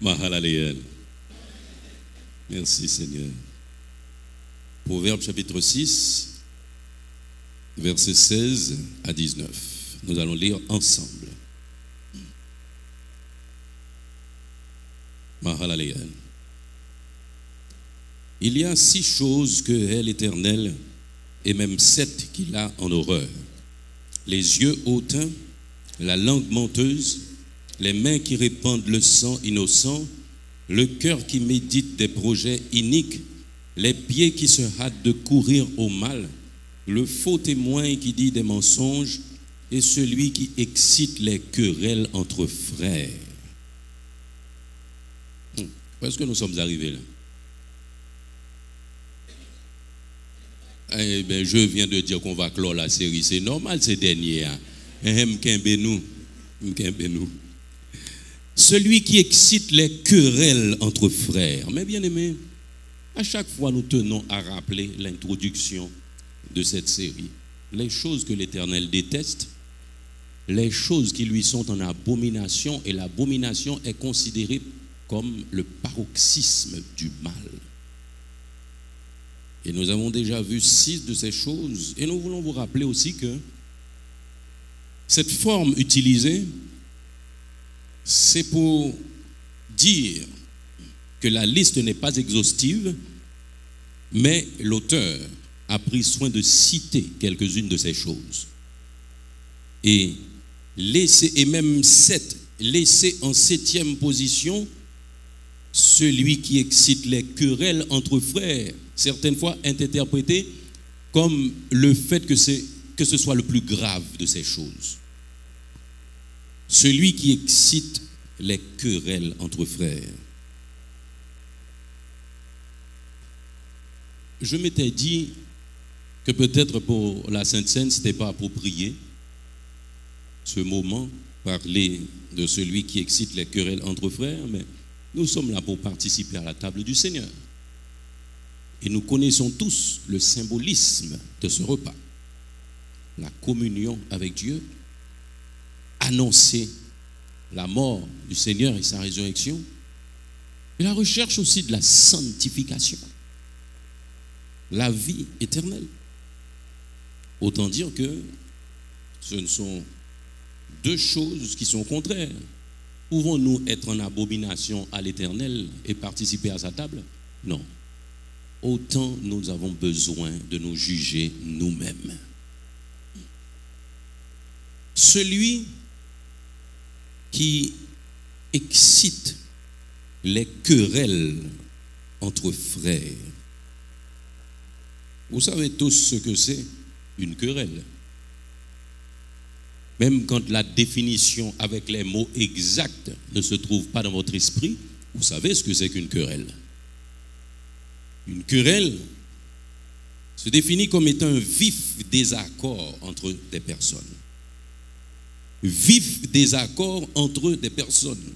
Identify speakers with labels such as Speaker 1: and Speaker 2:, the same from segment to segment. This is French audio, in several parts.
Speaker 1: Mahalaleel. Merci Seigneur. Proverbe chapitre 6, versets 16 à 19. Nous allons lire ensemble. Mahalaleel. Il y a 6 choses que hait l'Éternel, et même 7 qu'il a en horreur: les yeux hautains, la langue menteuse, les mains qui répandent le sang innocent, le cœur qui médite des projets iniques, les pieds qui se hâtent de courir au mal, le faux témoin qui dit des mensonges, et celui qui excite les querelles entre frères. Où est-ce que nous sommes arrivés là? Eh bien, je viens de dire qu'on va clore la série. C'est normal, c'est dernier. Celui qui excite les querelles entre frères. Mais bien aimé, à chaque fois nous tenons à rappeler l'introduction de cette série. Les choses que l'Éternel déteste, les choses qui lui sont en abomination, et l'abomination est considérée comme le paroxysme du mal. Et nous avons déjà vu 6 de ces choses, et nous voulons vous rappeler aussi que cette forme utilisée, c'est pour dire que la liste n'est pas exhaustive, mais l'auteur a pris soin de citer quelques-unes de ces choses. Et même 7, laisser en 7e position celui qui excite les querelles entre frères, certaines fois interprété comme le fait que ce soit le plus grave de ces choses. Celui qui excite les querelles entre frères. Je m'étais dit que peut-être pour la Sainte Seine, ce n'était pas approprié ce moment, parler de celui qui excite les querelles entre frères, mais nous sommes là pour participer à la table du Seigneur. Et nous connaissons tous le symbolisme de ce repas. La communion avec Dieu, annoncer la mort du Seigneur et sa résurrection, et la recherche aussi de la sanctification, la vie éternelle. Autant dire que ce ne sont 2 choses qui sont contraires. Pouvons-nous être en abomination à l'Éternel et participer à sa table? Non. Autant nous avons besoin de nous juger nous-mêmes. Celui qui excite les querelles entre frères. Vous savez tous ce que c'est une querelle. Même quand la définition avec les mots exacts ne se trouve pas dans votre esprit, vous savez ce que c'est qu'une querelle. Une querelle se définit comme étant un vif désaccord entre des personnes. Vif désaccord entre des personnes.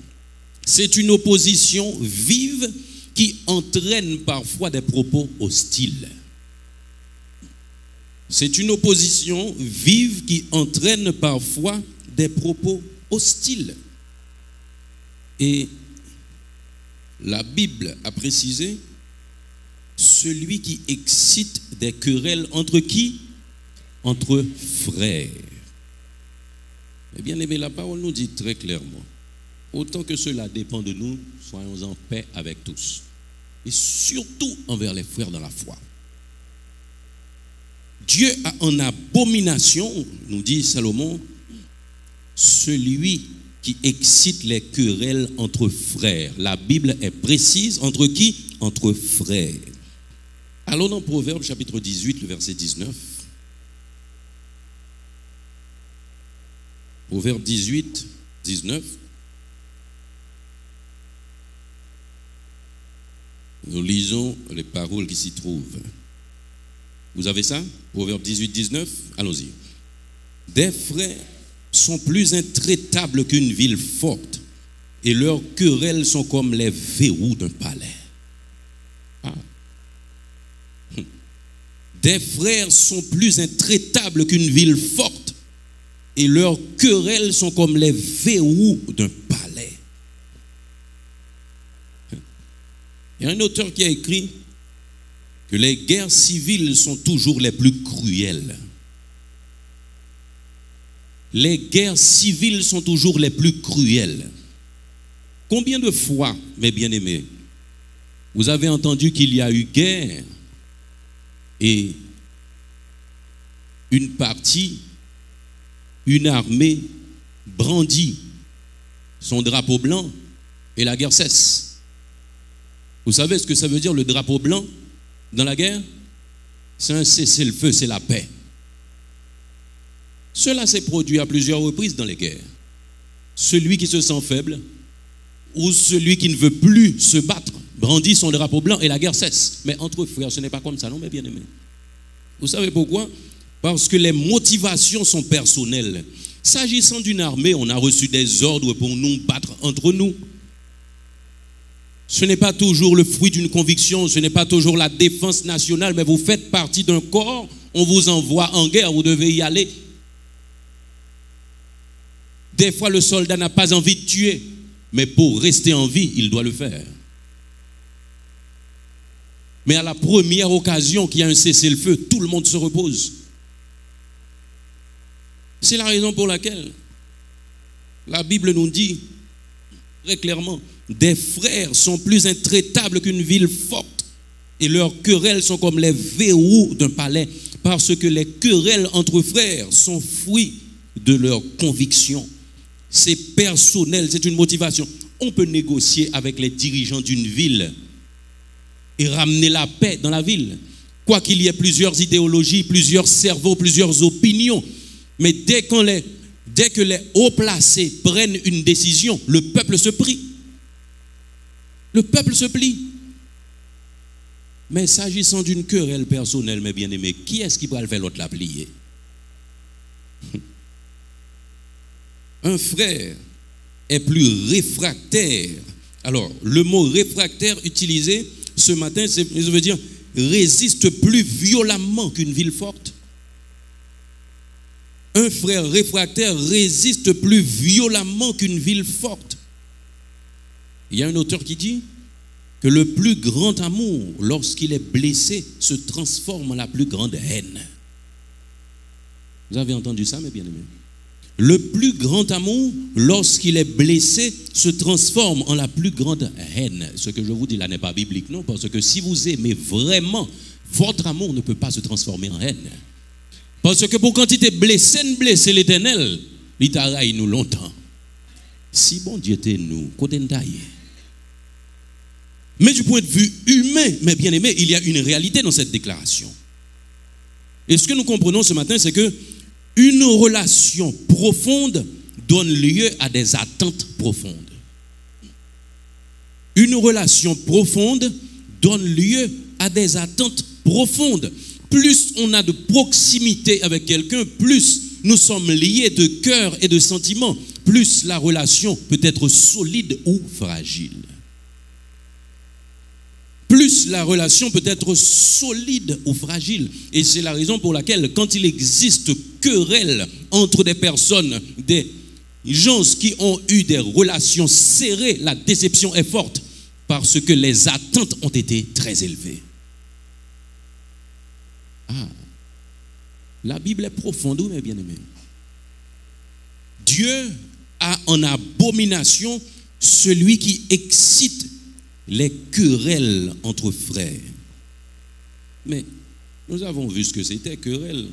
Speaker 1: C'est une opposition vive qui entraîne parfois des propos hostiles. C'est une opposition vive qui entraîne parfois des propos hostiles. Et la Bible a précisé celui qui excite des querelles entre qui? Entre frères. Eh bien aimé, la parole nous dit très clairement, autant que cela dépend de nous, soyons en paix avec tous. Et surtout envers les frères dans la foi. Dieu a en abomination, nous dit Salomon, celui qui excite les querelles entre frères. La Bible est précise, entre qui? Entre frères. Allons dans Proverbe chapitre 18, le verset 19. Proverbe 18, 19. Nous lisons les paroles qui s'y trouvent. Vous avez ça? Proverbe 18, 19. Allons-y. Des frères sont plus intraitables qu'une ville forte, et leurs querelles sont comme les verrous d'un palais. Ah. Des frères sont plus intraitables qu'une ville forte, et leurs querelles sont comme les verrous d'un palais. Il y a un auteur qui a écrit que les guerres civiles sont toujours les plus cruelles. Les guerres civiles sont toujours les plus cruelles. Combien de fois, mes bien-aimés, vous avez entendu qu'il y a eu guerre et une partie, une armée brandit son drapeau blanc et la guerre cesse? Vous savez ce que ça veut dire le drapeau blanc dans la guerre? C'est un cessez-le-feu, c'est la paix. Cela s'est produit à plusieurs reprises dans les guerres. Celui qui se sent faible ou celui qui ne veut plus se battre brandit son drapeau blanc et la guerre cesse. Mais entre frères, ce n'est pas comme ça, non, mes bien-aimés. Vous savez pourquoi? Parce que les motivations sont personnelles. S'agissant d'une armée, on a reçu des ordres pour nous battre entre nous. Ce n'est pas toujours le fruit d'une conviction, ce n'est pas toujours la défense nationale, mais vous faites partie d'un corps, on vous envoie en guerre, vous devez y aller. Des fois, le soldat n'a pas envie de tuer, mais pour rester en vie, il doit le faire. Mais à la première occasion qu'il y a un cessez-le-feu, tout le monde se repose. C'est la raison pour laquelle la Bible nous dit très clairement, des frères sont plus intraitables qu'une ville forte, et leurs querelles sont comme les verrous d'un palais, parce que les querelles entre frères sont fruits de leur conviction. C'est personnel, c'est une motivation. On peut négocier avec les dirigeants d'une ville et ramener la paix dans la ville. Quoi qu'il y ait plusieurs idéologies, plusieurs cerveaux, plusieurs opinions, mais dès que les hauts placés prennent une décision, le peuple se plie. Le peuple se plie. Mais s'agissant d'une querelle personnelle, mes bien-aimés, qui est-ce qui va le faire l'autre la plier? Un frère est plus réfractaire. Alors, le mot réfractaire utilisé ce matin, ça veut dire résiste plus violemment qu'une ville forte. Un frère réfractaire résiste plus violemment qu'une ville forte. Il y a un auteur qui dit que le plus grand amour, lorsqu'il est blessé, se transforme en la plus grande haine. Vous avez entendu ça, mes bien-aimés? Le plus grand amour, lorsqu'il est blessé, se transforme en la plus grande haine. Ce que je vous dis là n'est pas biblique, non, parce que si vous aimez vraiment, votre amour ne peut pas se transformer en haine. Parce que pour quantité blessé l'Éternel, il t'arraille nous longtemps. Si bon Dieu était nous, côté taille. Mais du point de vue humain, mes bien-aimés, il y a une réalité dans cette déclaration. Et ce que nous comprenons ce matin, c'est que une relation profonde donne lieu à des attentes profondes. Une relation profonde donne lieu à des attentes profondes. Plus on a de proximité avec quelqu'un, plus nous sommes liés de cœur et de sentiments, plus la relation peut être solide ou fragile. Plus la relation peut être solide ou fragile. Et c'est la raison pour laquelle, quand il existe querelle entre des personnes, des gens qui ont eu des relations serrées, la déception est forte parce que les attentes ont été très élevées. Ah, la Bible est profonde, mes bien-aimés. Dieu a en abomination celui qui excite les querelles entre frères. Mais nous avons vu ce que c'était, querelles.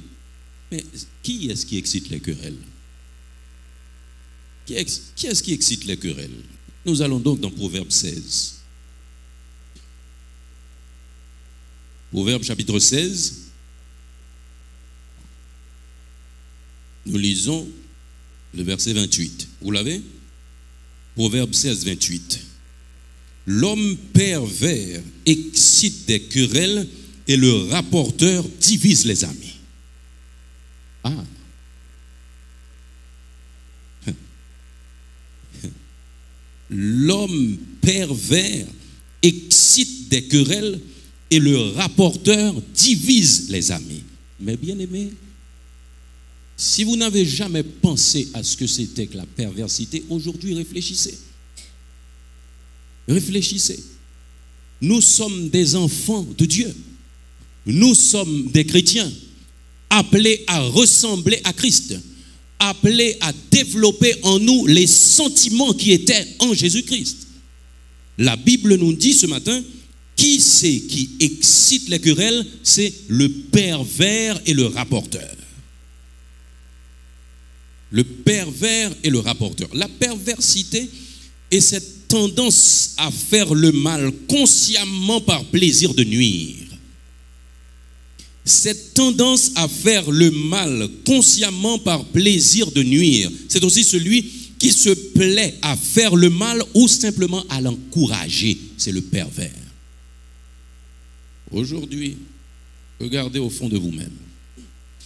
Speaker 1: Mais qui est-ce qui excite les querelles? Qui est-ce qui excite les querelles? Nous allons donc dans Proverbe 16. Proverbe chapitre 16. Nous lisons le verset 28. Vous l'avez? Proverbe 16, 28. L'homme pervers excite des querelles et le rapporteur divise les amis. Ah. L'homme pervers excite des querelles et le rapporteur divise les amis. Mais bien aimé, si vous n'avez jamais pensé à ce que c'était que la perversité, aujourd'hui réfléchissez. Réfléchissez. nous sommes des enfants de Dieu. Nous sommes des chrétiens appelés à ressembler à Christ, appelés à développer en nous les sentiments qui étaient en Jésus-Christ. La Bible nous dit ce matin, qui c'est qui excite les querelles? C'est le pervers et le rapporteur. Le pervers et le rapporteur. La perversité est cette tendance à faire le mal consciemment par plaisir de nuire. Cette tendance à faire le mal consciemment par plaisir de nuire, c'est aussi celui qui se plaît à faire le mal ou simplement à l'encourager. C'est le pervers. Aujourd'hui, regardez au fond de vous-même.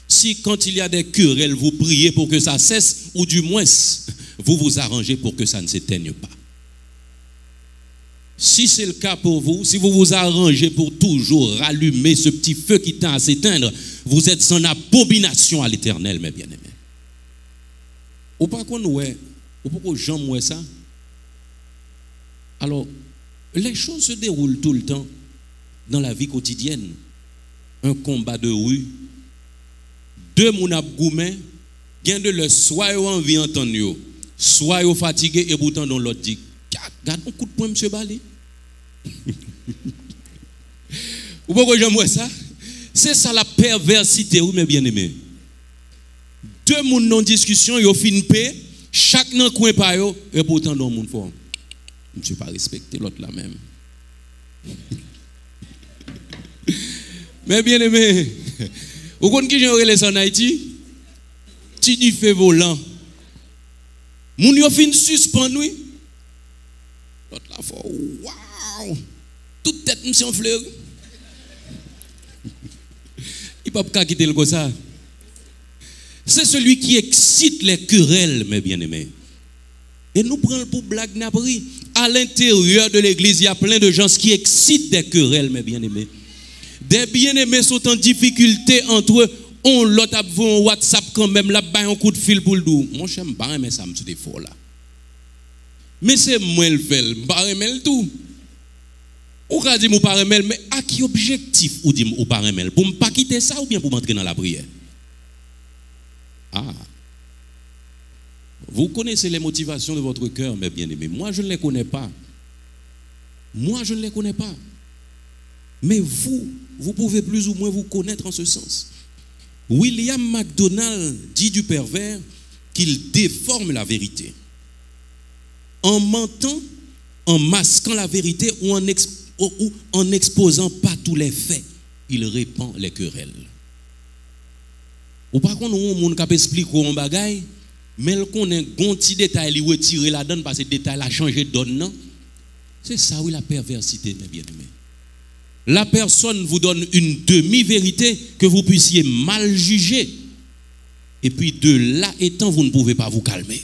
Speaker 1: Si quand il y a des querelles, vous priez pour que ça cesse, ou du moins, vous vous arrangez pour que ça ne s'éteigne pas. Si c'est le cas pour vous, si vous vous arrangez pour toujours rallumer ce petit feu qui tend à s'éteindre, vous êtes en abomination à l'Éternel, mes bien-aimés. Ou pas qu'on ouais, ou pas qu'on j'aime ça. Alors, les choses se déroulent tout le temps dans la vie quotidienne. Un combat de rue, deux mounap goumé, gain de le soit envie entendre, soit fatigué et pourtant dans l'autre dit, garde un coup de poing, monsieur Bali. Ou pourquoi j'aime ça? C'est ça la perversité, oui, mes bien-aimés. Deux moun non discussion, yo fin paix, chaque nan coin pa yo, et pourtant dans moun fort. Je ne pas respecter l'autre là même. Mais bien-aimés, vous connaissez qui j'ai relé en Haïti? Tini fait volant. Moun yo fin suspend oui. L'autre là fort, waouh! Toute tête monsieur en fleur. Il ne peut pas quitter le comme ça. C'est celui qui excite les querelles, mes bien-aimés. Et nous prenons pour blague n'abri. À l'intérieur de l'église, il y a plein de gens qui excitent des querelles, mes bien-aimés. Des bien-aimés sont en difficulté entre eux. On l'autre a un WhatsApp quand même, là, un coup de fil pour le dos. Mon cher, je ne sais pas, mais ça me fait fort là. Mais c'est moi le fait, je ne sais pas le tout. Ou ka dit mon pas remel, mais à qui objectif ou dit ou pas remel? Pour ne pas quitter ça ou bien pour m'entrer dans la prière? Ah. Vous connaissez les motivations de votre cœur, mes bien-aimés. Moi, je ne les connais pas. Moi, je ne les connais pas. Mais vous pouvez plus ou moins vous connaître en ce sens. William MacDonald dit du pervers qu'il déforme la vérité. En mentant, en masquant la vérité ou en exposant pas tous les faits, il répand les querelles. Ou par contre, on peut expliquer un bagay, mais qu'on a un petit détail, il retire la donne parce que le détail a changé de donne. C'est ça, oui, la perversité, mes bien-aimés. La personne vous donne une demi-vérité que vous puissiez mal juger. Et puis de là étant, vous ne pouvez pas vous calmer.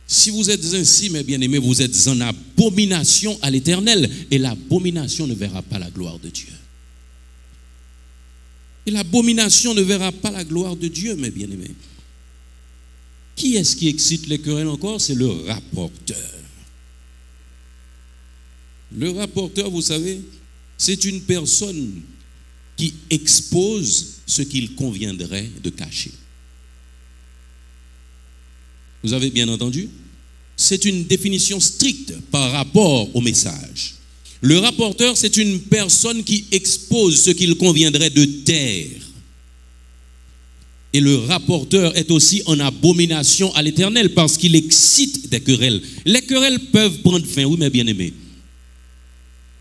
Speaker 1: Si vous êtes ainsi, mes bien-aimés, vous êtes en abomination à l'Éternel. Et l'abomination ne verra pas la gloire de Dieu. Et l'abomination ne verra pas la gloire de Dieu, mes bien-aimés. Qui est-ce qui excite les querelles encore? C'est le rapporteur. Le rapporteur, vous savez, c'est une personne qui expose ce qu'il conviendrait de cacher. Vous avez bien entendu? C'est une définition stricte par rapport au message. Le rapporteur, c'est une personne qui expose ce qu'il conviendrait de taire. Et le rapporteur est aussi en abomination à l'Éternel parce qu'il excite des querelles. Les querelles peuvent prendre fin, oui, mes bien-aimés.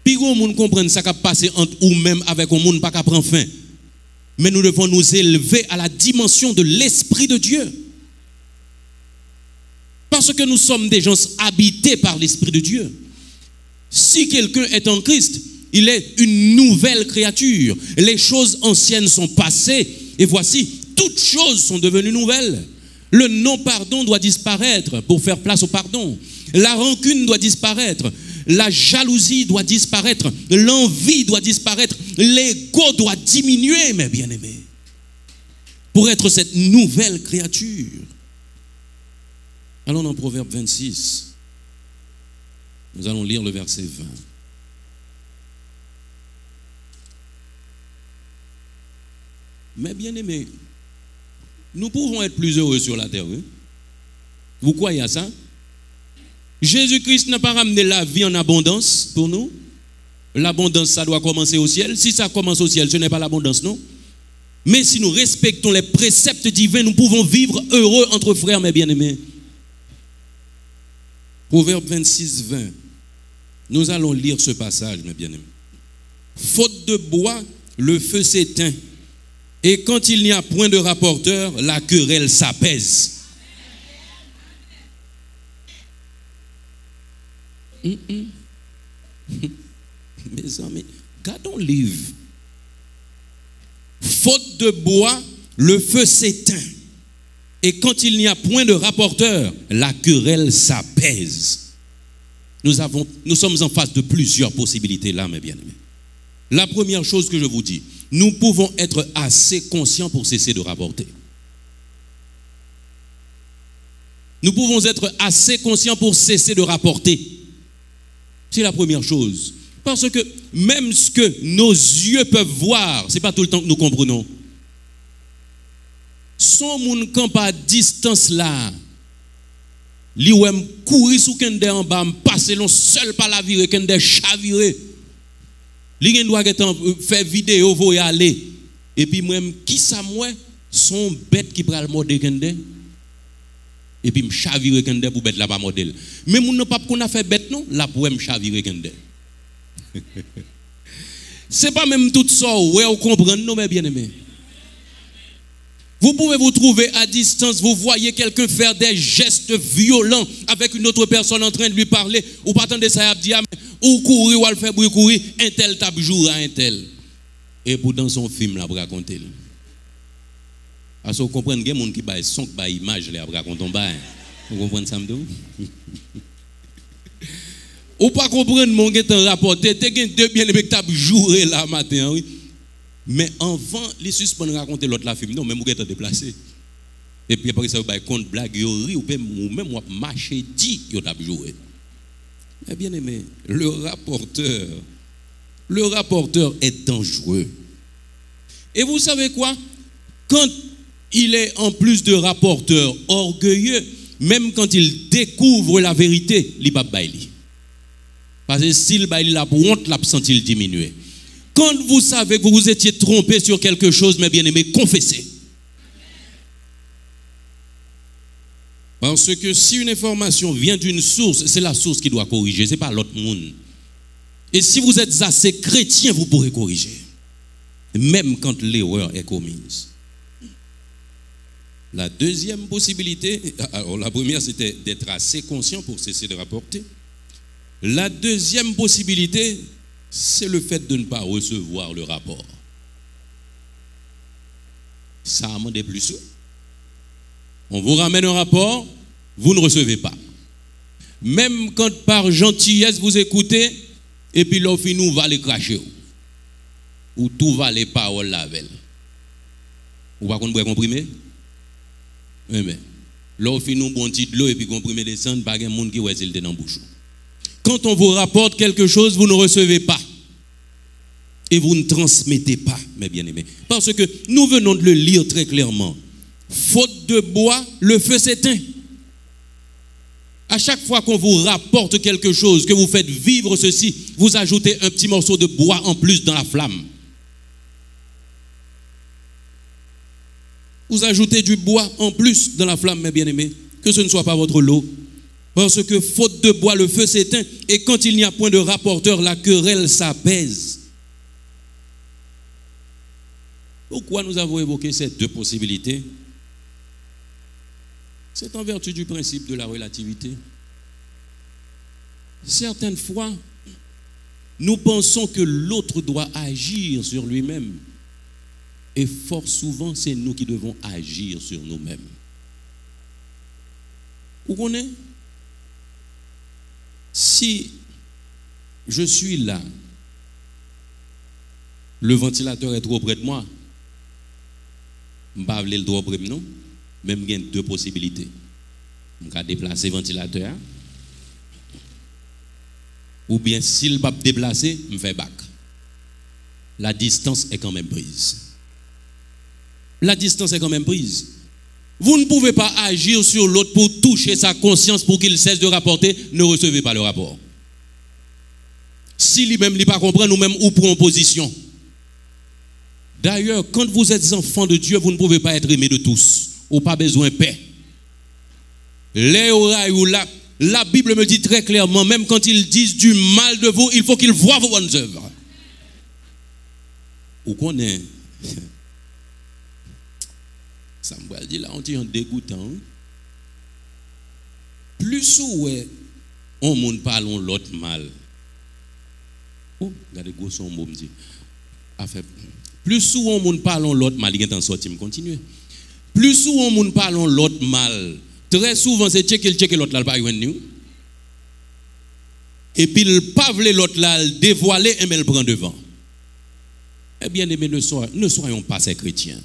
Speaker 1: Puis on monde comprendre ça qui a passé entre ou même avec un monde pas qui prend fin. Mais nous devons nous élever à la dimension de l'Esprit de Dieu. Parce que nous sommes des gens habités par l'Esprit de Dieu. Si quelqu'un est en Christ, il est une nouvelle créature. Les choses anciennes sont passées et voici, toutes choses sont devenues nouvelles. Le non-pardon doit disparaître pour faire place au pardon. La rancune doit disparaître. La jalousie doit disparaître. L'envie doit disparaître. L'ego doit diminuer, mes bien-aimés, pour être cette nouvelle créature. Allons dans Proverbe 26. Nous allons lire le verset 20. Mais bien aimé, nous pouvons être plus heureux sur la terre. Oui? Vous croyez à ça? Jésus-Christ n'a pas ramené la vie en abondance pour nous. L'abondance, ça doit commencer au ciel. Si ça commence au ciel, ce n'est pas l'abondance, non? Mais si nous respectons les préceptes divins, nous pouvons vivre heureux entre frères, mes bien-aimés. Proverbe 26, 20. Nous allons lire ce passage, mes bien-aimés. Faute de bois, le feu s'éteint. Et quand il n'y a point de rapporteur, la querelle s'apaise. Mes amis, gardons le livre. Faute de bois, le feu s'éteint. Et quand il n'y a point de rapporteur, la querelle s'apaise. Nous sommes en face de plusieurs possibilités là, mes bien-aimés. La première chose que je vous dis, nous pouvons être assez conscients pour cesser de rapporter. Nous pouvons être assez conscients pour cesser de rapporter. C'est la première chose. Parce que même ce que nos yeux peuvent voir, ce n'est pas tout le temps que nous comprenons. Son moun camp à distance là, li ou courir sous kende en bas, passer long seul par la virée, kende chaviré. Li gen doit faire vidéo, voy aller. Et puis moi, qui ça moi, son bête qui pral mordre kende. Et puis me chavirer kende pour bête là pas modèle. Mais moun non pas qu'on a fait bête non, là pour me chavirer kende. C'est pas même tout ça, ouais, vous comprenez, non, mes bien-aimés. Vous pouvez vous trouver à distance, vous voyez quelqu'un faire des gestes violents avec une autre personne en train de lui parler, ou pas attendre ça, il dit, ou courir, ou faire bruit courir, un tel tape jour à un tel. Et pour dans son film, là, pour raconter. Parce que vous comprenez, il y a des gens qui baillent son, qui baillent image, là, pour raconter. Vous comprenez ça, m'dou? Ou pas comprendre mon qui est rapporté, t'es deux bien-aimés qui tapent jouer là matin, oui. Mais avant, les suspendent raconter l'autre la film, non, même vous êtes déplacé. Et puis après ça, vous avez compte blague, vous ri, ou même vous marchez, dit que vous avez joué. Mais bien aimé, le rapporteur est dangereux. Et vous savez quoi? Quand il est en plus de rapporteur orgueilleux, même quand il découvre la vérité, il va bailler. Parce que s'il baille la honte, l'absent-il diminuer. Quand vous savez que vous vous étiez trompé sur quelque chose, mes bien-aimés, confessez. Parce que si une information vient d'une source, c'est la source qui doit corriger, ce n'est pas l'autre monde. Et si vous êtes assez chrétien, vous pourrez corriger. Même quand l'erreur est commise. La deuxième possibilité, alors la première c'était d'être assez conscient pour cesser de rapporter. La deuxième possibilité, c'est le fait de ne pas recevoir le rapport. Ça a demandé plus. On vous ramène un rapport, vous ne recevez pas. Même quand par gentillesse vous écoutez, et puis l'offre nous va les cracher. Ou tout va les paroles la veille. Ou pas qu'on peut comprimer? Oui, mais l'offre nous bon petit de l'eau et puis comprimer descendre, pas un monde qui ouais s'il dans bouche. Quand on vous rapporte quelque chose, vous ne recevez pas. Et vous ne transmettez pas, mes bien-aimés. Parce que nous venons de le lire très clairement. Faute de bois, le feu s'éteint. À chaque fois qu'on vous rapporte quelque chose, que vous faites vivre ceci, vous ajoutez un petit morceau de bois en plus dans la flamme. Vous ajoutez du bois en plus dans la flamme, mes bien-aimés. Que ce ne soit pas votre lot. Parce que faute de bois, le feu s'éteint. Et quand il n'y a point de rapporteur, la querelle s'apaise. Pourquoi nous avons évoqué ces deux possibilités? C'est en vertu du principe de la relativité. Certaines fois, nous pensons que l'autre doit agir sur lui-même. Et fort souvent, c'est nous qui devons agir sur nous-mêmes. Vous connaissez? Si je suis là, le ventilateur est trop près de moi, je ne vais pas le droit près de nous, même il y a deux possibilités. Je vais déplacer le ventilateur, ou bien s'il ne va pas déplacer, je fais bac. La distance est quand même prise. la distance est quand même prise. Vous ne pouvez pas agir sur l'autre pour toucher sa conscience pour qu'il cesse de rapporter, ne recevez pas le rapport. Si lui-même ne pas comprendre, nous-mêmes ou pour en position. D'ailleurs, quand vous êtes enfant de Dieu, vous ne pouvez pas être aimé de tous. Ou pas besoin de paix. La Bible me dit très clairement, même quand ils disent du mal de vous, il faut qu'ils voient vos bonnes œuvres. Ou qu'on est. Ça me dit là, on dit en dégoûtant. Plus on ne parle l'autre mal. Oh, regardez, gros son mot me dit. Plus souvent on parle l'autre mal, il est en sortie, me continue. Plus souvent on parle l'autre mal, très souvent c'est checker l'autre là, pas nous. Et puis le pas veut l'autre là, le dévoiler et me le prend devant. Eh bien, aimés, ne soyons pas ces chrétiens.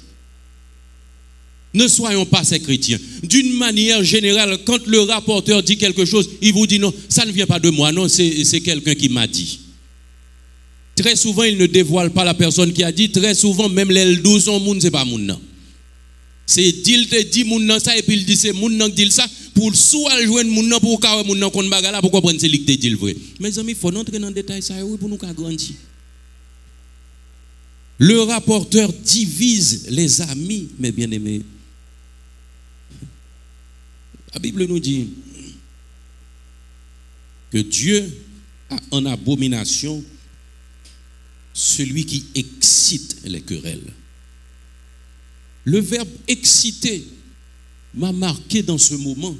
Speaker 1: Ne soyons pas ces chrétiens. D'une manière générale, quand le rapporteur dit quelque chose, il vous dit non, ça ne vient pas de moi, non, c'est quelqu'un qui m'a dit. Très souvent, il ne dévoile pas la personne qui a dit. Très souvent, même les 12 son moun, c'est pas moun nan. C'est il te dit moun nan ça et puis il dit c'est moun nan qui dit ça pour soit joindre moun nan pour carré moun nan kon bagala pour comprendre c'est lui qui te dit le vrai. Mes amis, il faut entrer dans le détail ça oui pour nous grandir. Le rapporteur divise les amis, mes bien-aimés. La Bible nous dit que Dieu a en abomination celui qui excite les querelles. Le verbe exciter m'a marqué dans ce moment.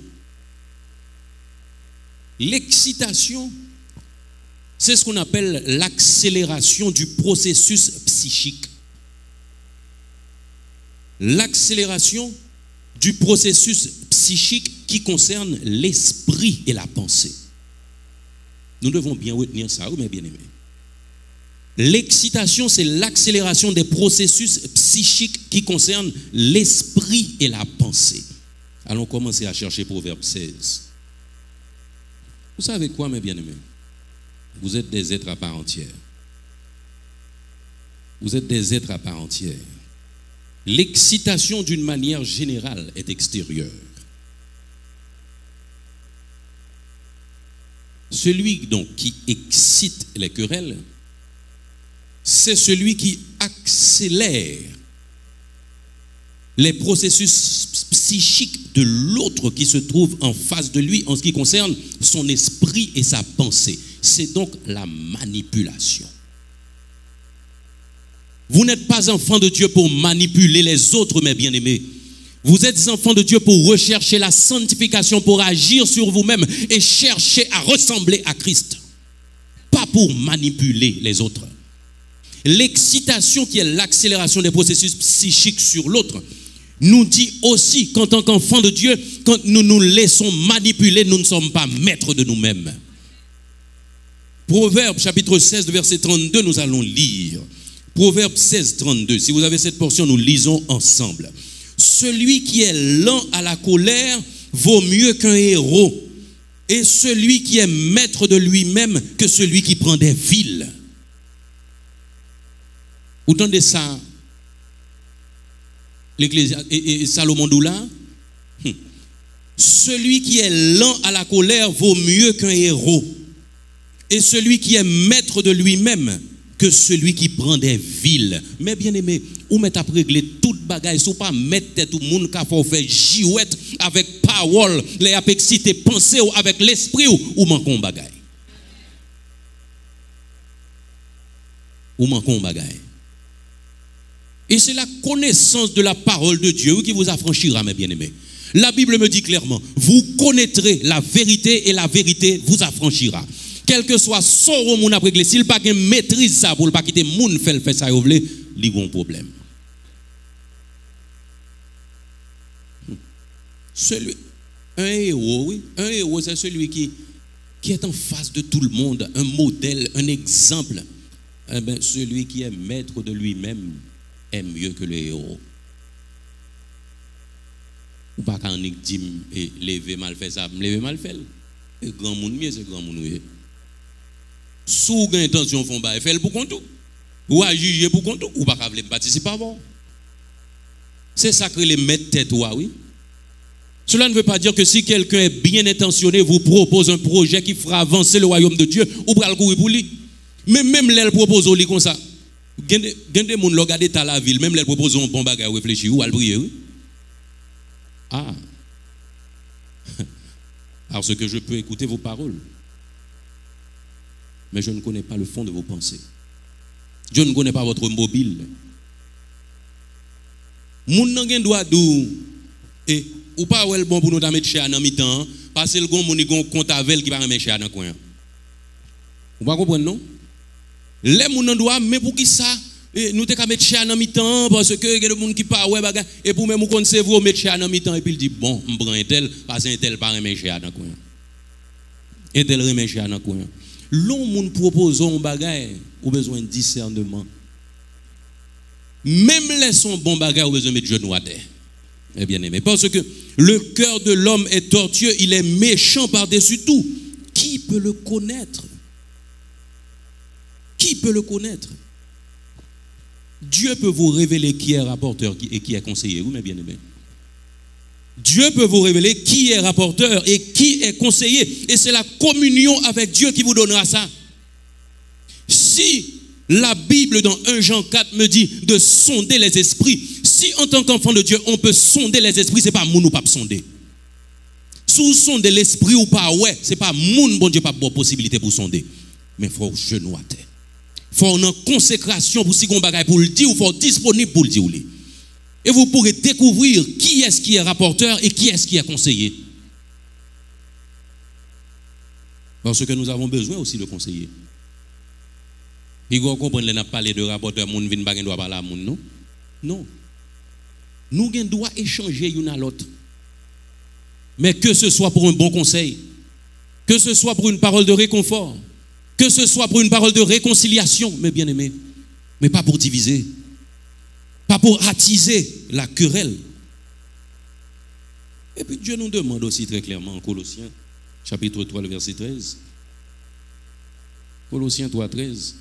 Speaker 1: L'excitation, c'est ce qu'on appelle l'accélération du processus psychique. L'accélération du processus psychique qui concerne l'esprit et la pensée. Nous devons bien retenir ça, mes bien-aimés. L'excitation, c'est l'accélération des processus psychiques qui concernent l'esprit et la pensée. Allons commencer à chercher Proverbe 16. Vous savez quoi, mes bien-aimés? Vous êtes des êtres à part entière. Vous êtes des êtres à part entière. L'excitation, d'une manière générale, est extérieure. Celui donc qui excite les querelles, c'est celui qui accélère les processus psychiques de l'autre qui se trouve en face de lui en ce qui concerne son esprit et sa pensée. C'est donc la manipulation. Vous n'êtes pas enfant de Dieu pour manipuler les autres, mes bien-aimés. Vous êtes enfants de Dieu pour rechercher la sanctification, pour agir sur vous-même et chercher à ressembler à Christ. Pas pour manipuler les autres. L'excitation qui est l'accélération des processus psychiques sur l'autre nous dit aussi qu'en tant qu'enfants de Dieu, quand nous nous laissons manipuler, nous ne sommes pas maîtres de nous-mêmes. Proverbe chapitre 16, verset 32, nous allons lire. Proverbe 16, 32. Si vous avez cette portion, nous lisons ensemble. Celui qui est lent à la colère vaut mieux qu'un héros, et celui qui est maître de lui-même que celui qui prend des villes. Vous entendez ça, l'Ecclésiaste et Salomon Doula? Celui qui est lent à la colère vaut mieux qu'un héros, et celui qui est maître de lui-même que celui qui prend des villes. Mais bien aimé, ou met à régler toute bagaille, ou pas mettre tout le monde qui faut faire giouette avec parole, les exciter, penser avec l'esprit ou manquons bagaille. Ou manquons bagaille. Et c'est la connaissance de la parole de Dieu qui vous affranchira, mes bien-aimés. La Bible me dit clairement, vous connaîtrez la vérité et la vérité vous affranchira. Quel que soit son moun après l'église, s'il pas de maîtrise ça pour pas quitter moun fait ça vous voulez, il y a un problème. Un héros, oui, un héros c'est celui qui est en face de tout le monde, un modèle, un exemple. Eh bien, celui qui est maître de lui-même est mieux que le héros. Ou pas quand on dit lever mal fait ça, lever mal fait. Et grand monde mieux c'est grand monde. Sous intention font ba faire pour compte ou à juger pour compte ou pas vouloir participer avant. C'est ça que les mettre tête, oui. Cela ne veut pas dire que si quelqu'un est bien intentionné, vous propose un projet qui fera avancer le royaume de Dieu, ou pour le courir pour lui. Mais même l'elle propose au lit comme ça. Gen des gens qui regardent dans la ville, même l'elle propose un bon bagage réfléchir, ou à le prier, oui. Ah. Parce que je peux écouter vos paroles, mais je ne connais pas le fond de vos pensées. Je ne connais pas votre mobile. Moun nan gen doit dou et ou pas wel bon pour nous mettre chez en mi-temps parce que le gon moun gon compte avec qui va remettre chez dans coin. Vous pas comprendre non? Les moun nan doit mais pour qui ça nous te ka mettre chez en mi-temps parce que il y a des moun qui pas ouais bagay et pour même ou connaissez vous mettre chez en mi-temps et puis il dit bon, on prend un tel parce un tel pas remettre chez dans coin. Et tel remettre chez dans coin. L'on moun propose un bagay ou besoin de discernement. Même les son bon bagage, vous besoin de mettre genou à terre. Eh bien aimé, parce que le cœur de l'homme est tortueux, il est méchant par-dessus tout. Qui peut le connaître? Qui peut le connaître? Dieu peut vous révéler qui est rapporteur et qui est conseiller, oui, mais bien aimé. Dieu peut vous révéler qui est rapporteur et qui est conseiller. Et c'est la communion avec Dieu qui vous donnera ça. Si la Bible dans 1 Jean 4 me dit de sonder les esprits. Si en tant qu'enfant de Dieu, on peut sonder les esprits, ce n'est pas moun ou pas sonder. Sous sonder l'esprit ou pas, ouais, ce n'est pas moun, bon Dieu, pas de possibilité pour sonder. Mais il faut genou à terre. Il faut une consécration pour si on bagaille pour le dire, ou il faut disponible pour le dire. Et vous pourrez découvrir qui est-ce qui est rapporteur et qui est-ce qui est conseiller. Parce que nous avons besoin aussi de conseiller. Il faut comprendre que nous parlé de rapporteur, moun vin pas doit parler à moun, non? Non. Nous devons échanger l'une à l'autre. Mais que ce soit pour un bon conseil, que ce soit pour une parole de réconfort, que ce soit pour une parole de réconciliation, mais bien aimé, mais pas pour diviser, pas pour attiser la querelle. Et puis Dieu nous demande aussi très clairement en Colossiens, chapitre 3, le verset 13. Colossiens 3, 13.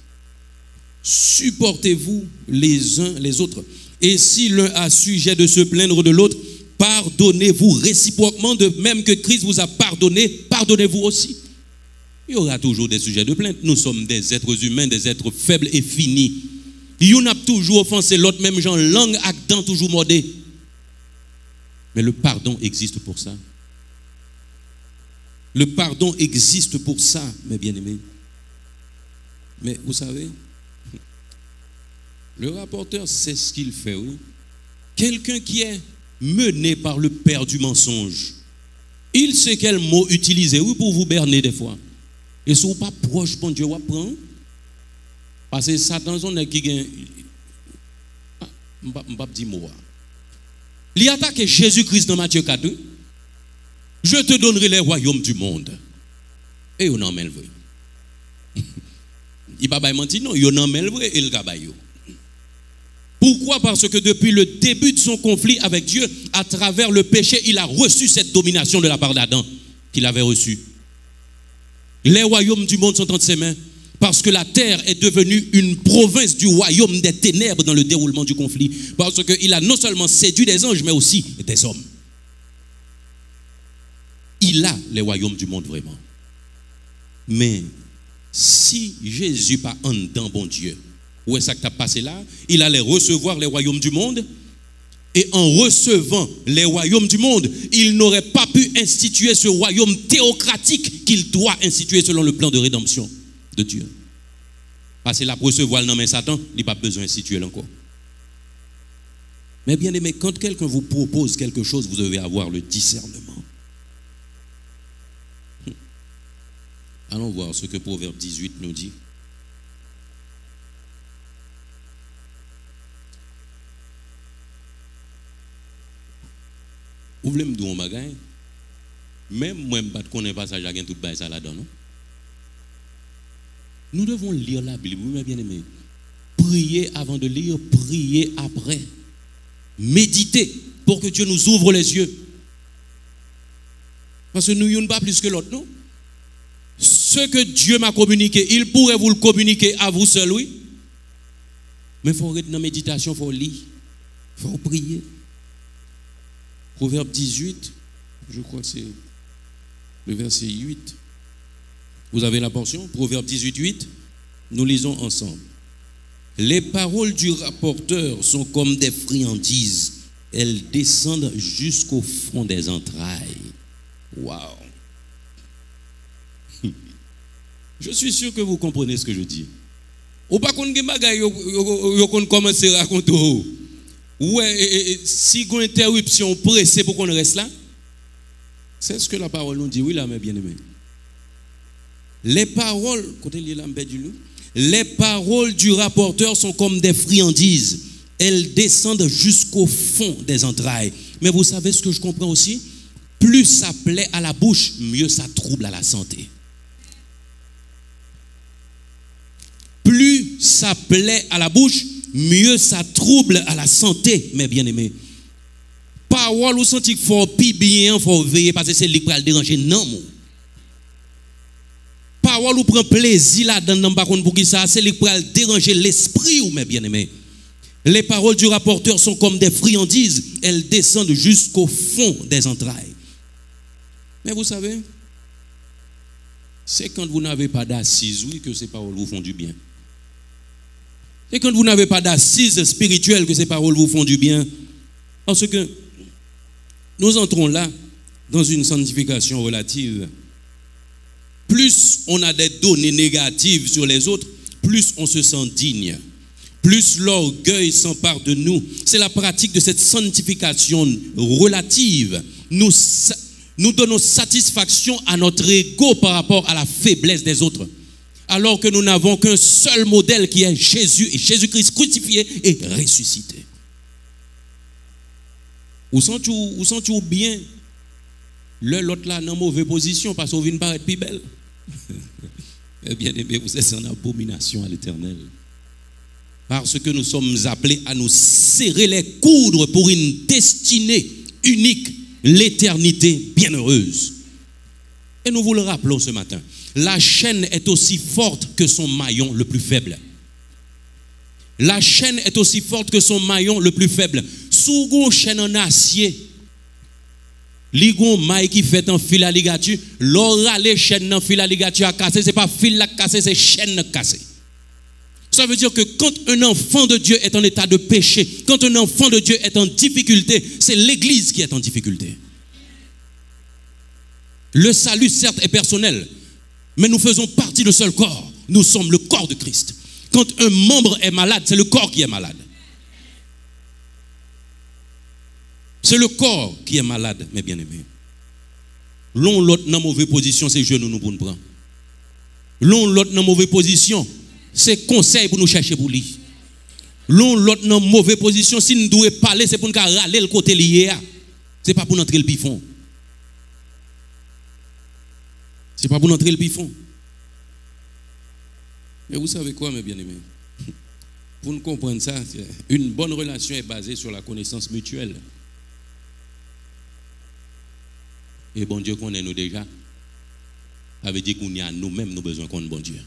Speaker 1: Supportez-vous les uns les autres. Et si l'un a sujet de se plaindre de l'autre, pardonnez-vous réciproquement, de même que Christ vous a pardonné, pardonnez-vous aussi. Il y aura toujours des sujets de plainte. Nous sommes des êtres humains, des êtres faibles et finis. Il y en a toujours offensé l'autre, même genre langue, actant, toujours mordé. Mais le pardon existe pour ça. Le pardon existe pour ça, mes bien-aimés. Mais vous savez, le rapporteur sait ce qu'il fait, oui. Quelqu'un qui est mené par le père du mensonge, il sait quel mot utiliser, oui, pour vous berner des fois. Et si vous pas proche, bon Dieu, vous prend. Parce que Satan, on est qui gagne. Je ne vais pas dire mot. Il attaque Jésus-Christ dans Matthieu 4. Je te donnerai les royaumes du monde. Et on en met le vrai. Il ne va pas mentir, non, il en met le vrai et le gabaye. Pourquoi? Parce que depuis le début de son conflit avec Dieu, à travers le péché, il a reçu cette domination de la part d'Adam qu'il avait reçue. Les royaumes du monde sont entre ses mains parce que la terre est devenue une province du royaume des ténèbres dans le déroulement du conflit. Parce qu'il a non seulement séduit des anges, mais aussi des hommes. Il a les royaumes du monde vraiment. Mais si Jésus pas en dedans, bon Dieu, où est-ce que tu as passé là? Il allait recevoir les royaumes du monde. Et en recevant les royaumes du monde, il n'aurait pas pu instituer ce royaume théocratique qu'il doit instituer selon le plan de rédemption de Dieu. Parce qu'il a recevoir le nom de Satan, il n'a pas besoin d'instituer encore. Mais bien aimé, quand quelqu'un vous propose quelque chose, vous devez avoir le discernement. Allons voir ce que Proverbe 18 nous dit. Vous voulez me dire un bagage? Même moi, je ne connais pas ça, j'ai tout ça là-dedans. Nous devons lire la Bible, mes bien-aimés. Prier avant de lire, prier après. Méditer pour que Dieu nous ouvre les yeux. Parce que nous n'avons pas plus que l'autre, non? Ce que Dieu m'a communiqué, il pourrait vous le communiquer à vous seul, oui. Mais il faut être dans la méditation, il faut lire, il faut prier. Proverbe 18, je crois que c'est le verset 8. Vous avez la portion, Proverbe 18, 8. Nous lisons ensemble. Les paroles du rapporteur sont comme des friandises. Elles descendent jusqu'au fond des entrailles. Waouh! Je suis sûr que vous comprenez ce que je dis. Ou pas qu'on commence à raconter. Ouais, si vous avez une interruption pressée pour qu'on reste là, c'est ce que la parole nous dit. Oui, là, mes bien-aimés. Les paroles, les paroles du rapporteur sont comme des friandises. Elles descendent jusqu'au fond des entrailles. Mais vous savez ce que je comprends aussi? Plus ça plaît à la bouche, mieux ça trouble à la santé. Plus ça plaît à la bouche, mieux ça trouble à la santé, mes bien-aimés. Parole ou senti qu'il faut bien, il faut veiller parce que c'est lui qui va le déranger. Non, mon. Parole ou prend plaisir là-dedans, par contre, pour qui ça, c'est lui qui va le déranger l'esprit, ou mes bien-aimés. Les paroles du rapporteur sont comme des friandises, elles descendent jusqu'au fond des entrailles. Mais vous savez, c'est quand vous n'avez pas d'assises, oui, que ces paroles vous font du bien. C'est quand vous n'avez pas d'assises spirituelles que ces paroles vous font du bien. Parce que nous entrons là dans une sanctification relative. Plus on a des données négatives sur les autres, plus on se sent digne. Plus l'orgueil s'empare de nous. C'est la pratique de cette sanctification relative. Nous donnons satisfaction à notre ego par rapport à la faiblesse des autres. Alors que nous n'avons qu'un seul modèle qui est Jésus et Jésus-Christ crucifié et ressuscité. Ou sentez-vous bien l'autre là dans mauvaise position parce qu'on vient paraître plus belle. Eh bien aimé, vous êtes en abomination à l'Éternel. Parce que nous sommes appelés à nous serrer les coudes pour une destinée unique, l'éternité bienheureuse. Et nous vous le rappelons ce matin. La chaîne est aussi forte que son maillon le plus faible. La chaîne est aussi forte que son maillon le plus faible. Sous une chaîne en acier, ligon maille qui fait en fil à ligature, l'aura les chaînes en fil à ligature à casser, c'est pas fil à casser, c'est chaîne à casser. Ça veut dire que quand un enfant de Dieu est en état de péché, quand un enfant de Dieu est en difficulté, c'est l'Église qui est en difficulté. Le salut, certes, est personnel, mais nous faisons partie d'un seul corps. Nous sommes le corps de Christ. Quand un membre est malade, c'est le corps qui est malade. C'est le corps qui est malade, mes bien-aimés. L'un l'autre dans mauvaise position, c'est genoux nous pour nous prendre. L'un l'autre dans mauvaise position, c'est conseil pour nous chercher pour lui. L'un l'autre dans mauvaise position, si nous devons parler, c'est pour nous râler le côté lié. C'est pas pour nous entrer le pifon. C'est pas pour nous entrer le pifon. Mais vous savez quoi, mes bien-aimés? Pour nous comprendre ça, une bonne relation est basée sur la connaissance mutuelle. Et bon Dieu connaît nous déjà. Ça veut dire qu'on y a nous-mêmes nous besoin qu'on bon Dieu.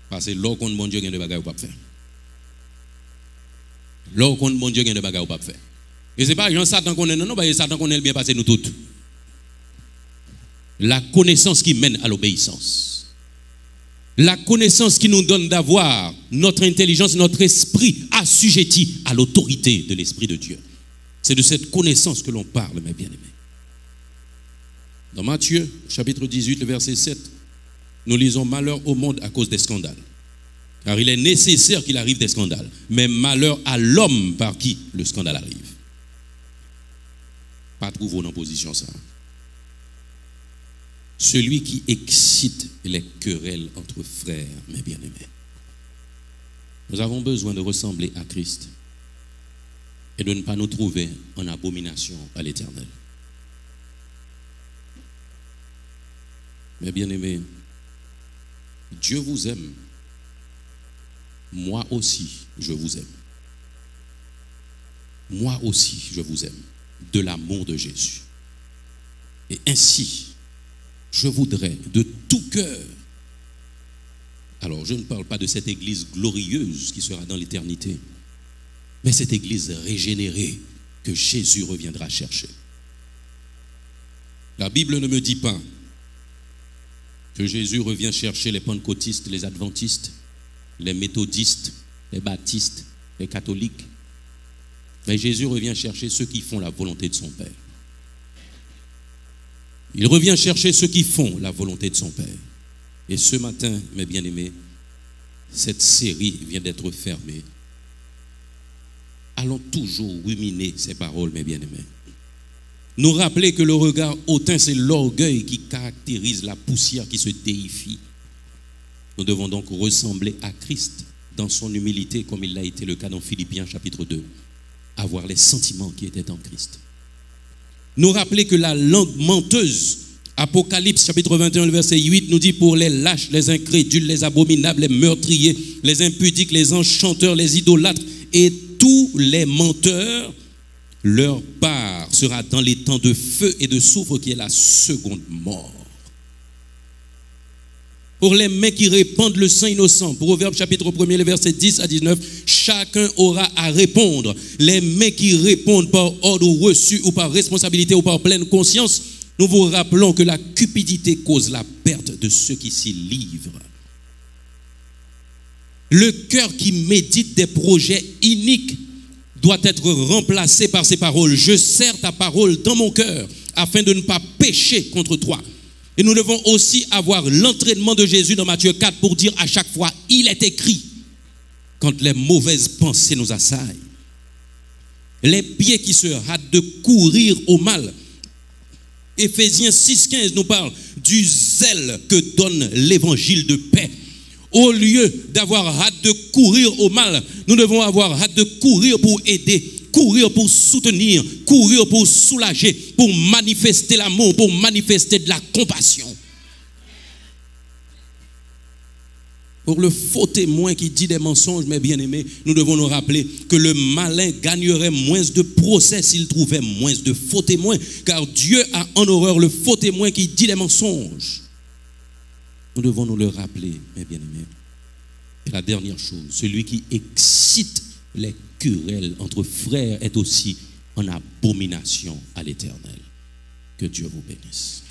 Speaker 1: Parce que l'or qu'on bon Dieu, il y a des bagages pas faire. L'or qu'on bon Dieu, il y a des bagages pas faire. Et c'est pas Jean Satan qu'on est, non, parce que Satan qu'on est bien passé nous toutes. La connaissance qui mène à l'obéissance. La connaissance qui nous donne d'avoir notre intelligence, notre esprit assujetti à l'autorité de l'Esprit de Dieu. C'est de cette connaissance que l'on parle, mes bien-aimés. Dans Matthieu, chapitre 18, le verset 7, nous lisons « Malheur au monde à cause des scandales. Car il est nécessaire qu'il arrive des scandales. Mais malheur à l'homme par qui le scandale arrive. » Pas trouver en position ça. Celui qui excite les querelles entre frères, mes bien-aimés. Nous avons besoin de ressembler à Christ et de ne pas nous trouver en abomination à l'Éternel. Mes bien-aimés, Dieu vous aime. Moi aussi, je vous aime. Moi aussi, je vous aime. De l'amour de Jésus. Et ainsi, je voudrais de tout cœur, alors je ne parle pas de cette église glorieuse qui sera dans l'éternité, mais cette église régénérée que Jésus reviendra chercher. La Bible ne me dit pas que Jésus revient chercher les pentecôtistes, les adventistes, les méthodistes, les baptistes, les catholiques. Mais Jésus revient chercher ceux qui font la volonté de son Père. Il revient chercher ceux qui font la volonté de son Père. Et ce matin, mes bien-aimés, cette série vient d'être fermée. Allons toujours ruminer ces paroles, mes bien-aimés. Nous rappeler que le regard hautain, c'est l'orgueil qui caractérise la poussière qui se déifie. Nous devons donc ressembler à Christ dans son humilité, comme il l'a été le cas dans Philippiens chapitre 2. Avoir les sentiments qui étaient en Christ. Nous rappeler que la langue menteuse, Apocalypse chapitre 21, le verset 8, nous dit pour les lâches, les incrédules, les abominables, les meurtriers, les impudiques, les enchanteurs, les idolâtres et tous les menteurs, leur part sera dans les temps de feu et de soufre qui est la seconde mort. Pour les mains qui répandent le sang innocent, Proverbe chapitre 1, les versets 10 à 19, chacun aura à répondre. Les mains qui répondent par ordre reçu ou par responsabilité ou par pleine conscience, nous vous rappelons que la cupidité cause la perte de ceux qui s'y livrent. Le cœur qui médite des projets iniques doit être remplacé par ces paroles. Je serre ta parole dans mon cœur afin de ne pas pécher contre toi. Et nous devons aussi avoir l'entraînement de Jésus dans Matthieu 4 pour dire à chaque fois, il est écrit, quand les mauvaises pensées nous assaillent. Les pieds qui se hâtent de courir au mal. Éphésiens 6,15 nous parle du zèle que donne l'évangile de paix. Au lieu d'avoir hâte de courir au mal, nous devons avoir hâte de courir pour aider, courir pour soutenir, courir pour soulager, pour manifester l'amour, pour manifester de la compassion. Pour le faux témoin qui dit des mensonges, mes bien-aimés, nous devons nous rappeler que le malin gagnerait moins de procès s'il trouvait moins de faux témoins, car Dieu a en horreur le faux témoin qui dit des mensonges. Nous devons nous le rappeler, mes bien-aimés. Et la dernière chose, celui qui excite les querelles entre frères est aussi en abomination à l'Éternel. Que Dieu vous bénisse.